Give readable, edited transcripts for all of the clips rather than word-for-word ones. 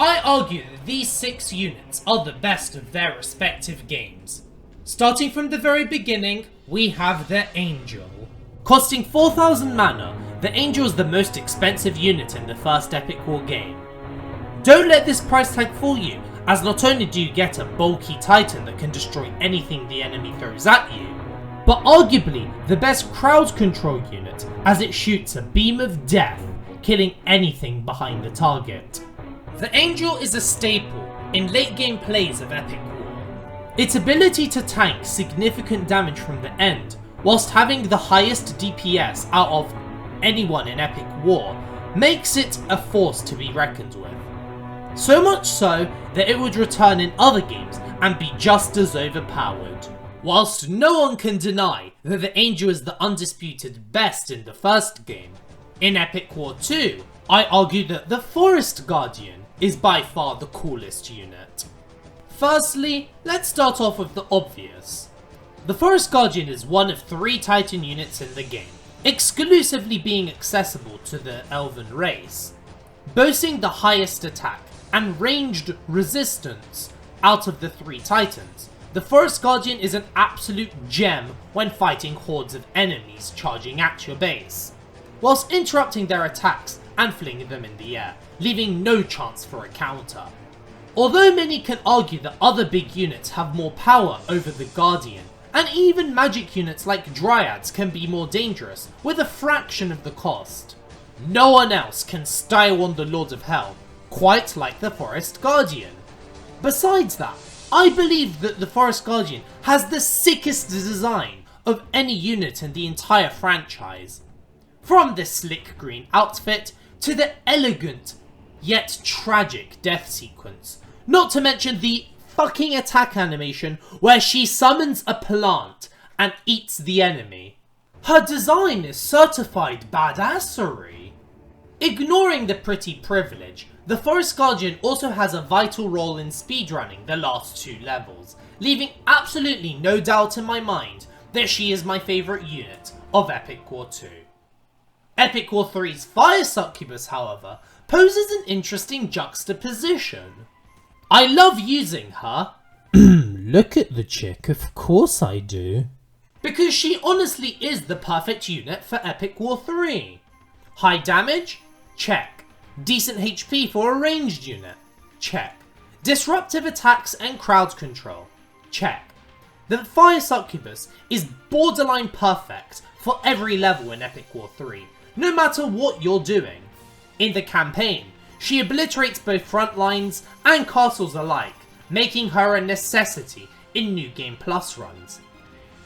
I argue that these 6 units are the best of their respective games. Starting from the very beginning, we have the Angel. Costing 4,000 mana, the Angel is the most expensive unit in the first Epic War game. Don't let this price tag fool you, as not only do you get a bulky titan that can destroy anything the enemy throws at you, but arguably the best crowd control unit, as it shoots a beam of death, killing anything behind the target. The Angel is a staple in late game plays of Epic War. Its ability to tank significant damage from the end, whilst having the highest DPS out of anyone in Epic War, makes it a force to be reckoned with. So much so that it would return in other games and be just as overpowered. Whilst no one can deny that the Angel is the undisputed best in the first game, in Epic War 2, I argue that the Forest Guardian is by far the coolest unit. Firstly, let's start off with the obvious. The Forest Guardian is one of 3 Titan units in the game, exclusively being accessible to the Elven race. Boasting the highest attack and ranged resistance out of the 3 Titans, the Forest Guardian is an absolute gem when fighting hordes of enemies charging at your base, whilst interrupting their attacks and flinging them in the air, leaving no chance for a counter. Although many can argue that other big units have more power over the Guardian, and even magic units like Dryads can be more dangerous with a fraction of the cost, no one else can style on the Lord of Hell quite like the Forest Guardian. Besides that, I believe that the Forest Guardian has the sickest design of any unit in the entire franchise. From the slick green outfit to the elegant yet tragic death sequence, not to mention the fucking attack animation where she summons a plant and eats the enemy. Her design is certified badassery. Ignoring the pretty privilege, the Forest Guardian also has a vital role in speedrunning the last 2 levels, leaving absolutely no doubt in my mind that she is my favourite unit of Epic War 2. Epic War 3's Fire Succubus, however, poses an interesting juxtaposition. I love using her. Look at the chick, of course I do. Because she honestly is the perfect unit for Epic War 3. High damage? Check. Decent HP for a ranged unit? Check. Disruptive attacks and crowd control? Check. The Fire Succubus is borderline perfect for every level in Epic War 3, no matter what you're doing. In the campaign, she obliterates both front lines and castles alike, making her a necessity in New Game Plus runs.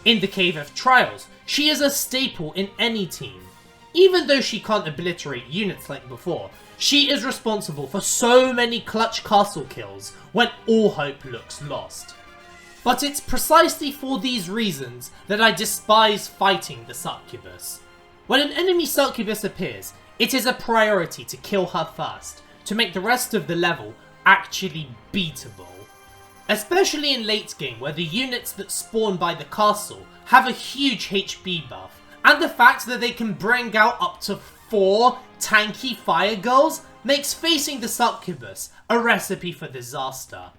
In the Cave of Trials, she is a staple in any team. Even though she can't obliterate units like before, she is responsible for so many clutch castle kills when all hope looks lost. But it's precisely for these reasons that I despise fighting the Succubus. When an enemy Succubus appears, it is a priority to kill her first, to make the rest of the level actually beatable. Especially in late game where the units that spawn by the castle have a huge HP buff, and the fact that they can bring out up to 4 tanky fire girls makes facing the Succubus a recipe for disaster.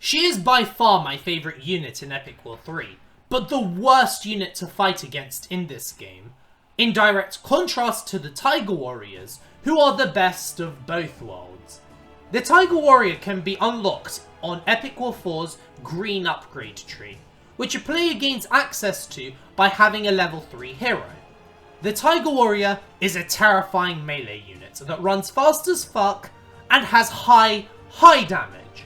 She is by far my favourite unit in Epic War 3, but the worst unit to fight against in this game, in direct contrast to the Tiger Warriors, who are the best of both worlds. The Tiger Warrior can be unlocked on Epic War 4's green upgrade tree, which a player gains access to by having a level 3 hero. The Tiger Warrior is a terrifying melee unit that runs fast as fuck and has high damage.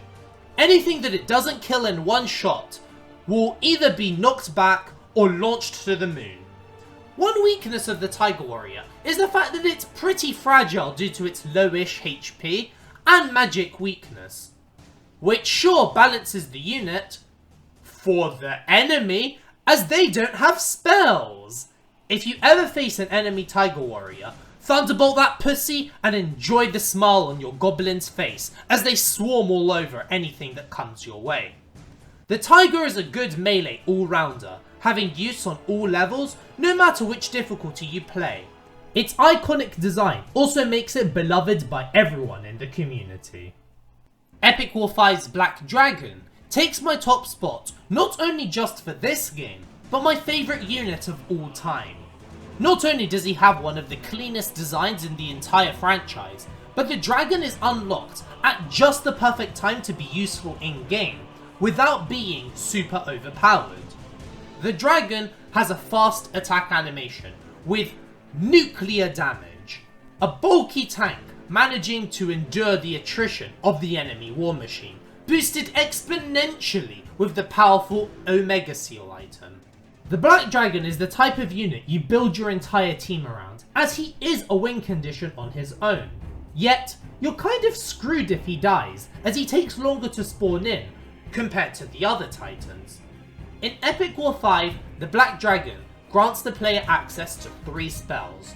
Anything that it doesn't kill in one shot will either be knocked back or launched to the moon. One weakness of the Tiger Warrior is the fact that it's pretty fragile due to its lowish HP and magic weakness, which sure balances the unit for the enemy as they don't have spells. If you ever face an enemy Tiger Warrior, Thunderbolt that pussy and enjoy the smile on your goblin's face as they swarm all over anything that comes your way. The Tiger is a good melee all-rounder, having use on all levels, no matter which difficulty you play. Its iconic design also makes it beloved by everyone in the community. Epic War 5's Black Dragon takes my top spot not only just for this game, but my favourite unit of all time. Not only does he have one of the cleanest designs in the entire franchise, but the dragon is unlocked at just the perfect time to be useful in game, without being super overpowered. The dragon has a fast attack animation with nuclear damage, a bulky tank managing to endure the attrition of the enemy war machine, boosted exponentially with the powerful Omega Seal item. The Black Dragon is the type of unit you build your entire team around, as he is a win condition on his own. Yet, you're kind of screwed if he dies, as he takes longer to spawn in, compared to the other titans. In Epic War 5, the Black Dragon grants the player access to 3 spells.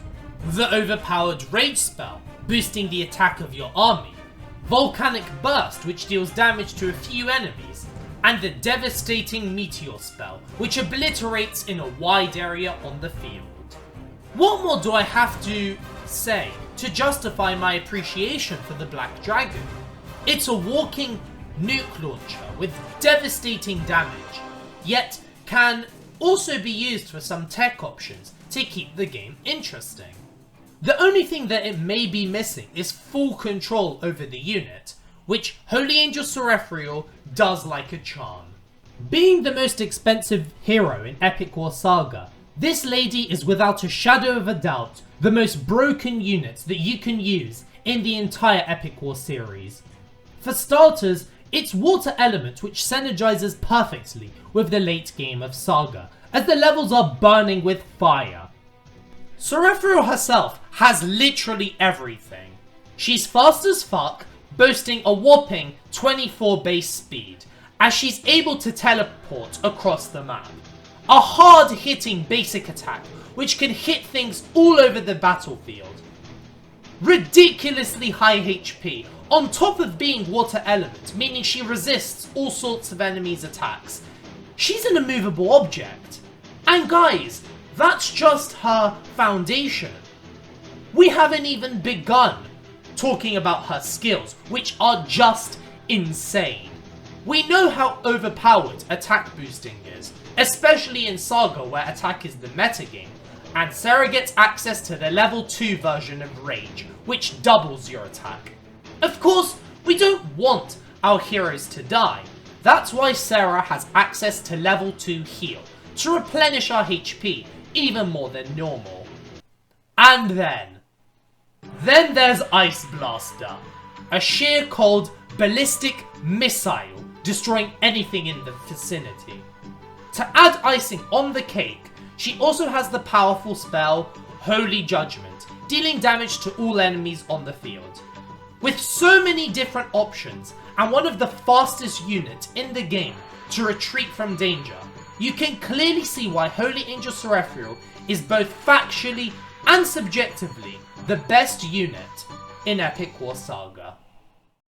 The overpowered Rage spell, boosting the attack of your army, Volcanic Burst, which deals damage to a few enemies, and the devastating Meteor spell, which obliterates in a wide area on the field. What more do I have to say to justify my appreciation for the Black Dragon? It's a walking nuke launcher with devastating damage, yet can also be used for some tech options to keep the game interesting. The only thing that it may be missing is full control over the unit, which Holy Angel Sorethriel does like a charm. Being the most expensive hero in Epic War Saga, this lady is without a shadow of a doubt the most broken unit that you can use in the entire Epic War series. For starters, it's water element which synergizes perfectly with the late game of Saga, as the levels are burning with fire. Sorethriel herself has literally everything. She's fast as fuck, boasting a whopping 24 base speed, as she's able to teleport across the map. A hard-hitting basic attack, which can hit things all over the battlefield. Ridiculously high HP, on top of being water element, meaning she resists all sorts of enemies' attacks. She's an immovable object. And guys, that's just her foundation. We haven't even begun talking about her skills, which are just insane. We know how overpowered attack boosting is, especially in Saga where attack is the metagame, and Sarah gets access to the level 2 version of Rage, which doubles your attack. Of course, we don't want our heroes to die. That's why Sarah has access to level 2 heal, to replenish our HP even more than normal. And then there's Ice Blaster, a sheer cold ballistic missile destroying anything in the vicinity. To add icing on the cake, she also has the powerful spell Holy Judgment, dealing damage to all enemies on the field. With so many different options and one of the fastest units in the game to retreat from danger, you can clearly see why Holy Angel Sorethriel is both factually and subjectively the best unit in Epic War Saga.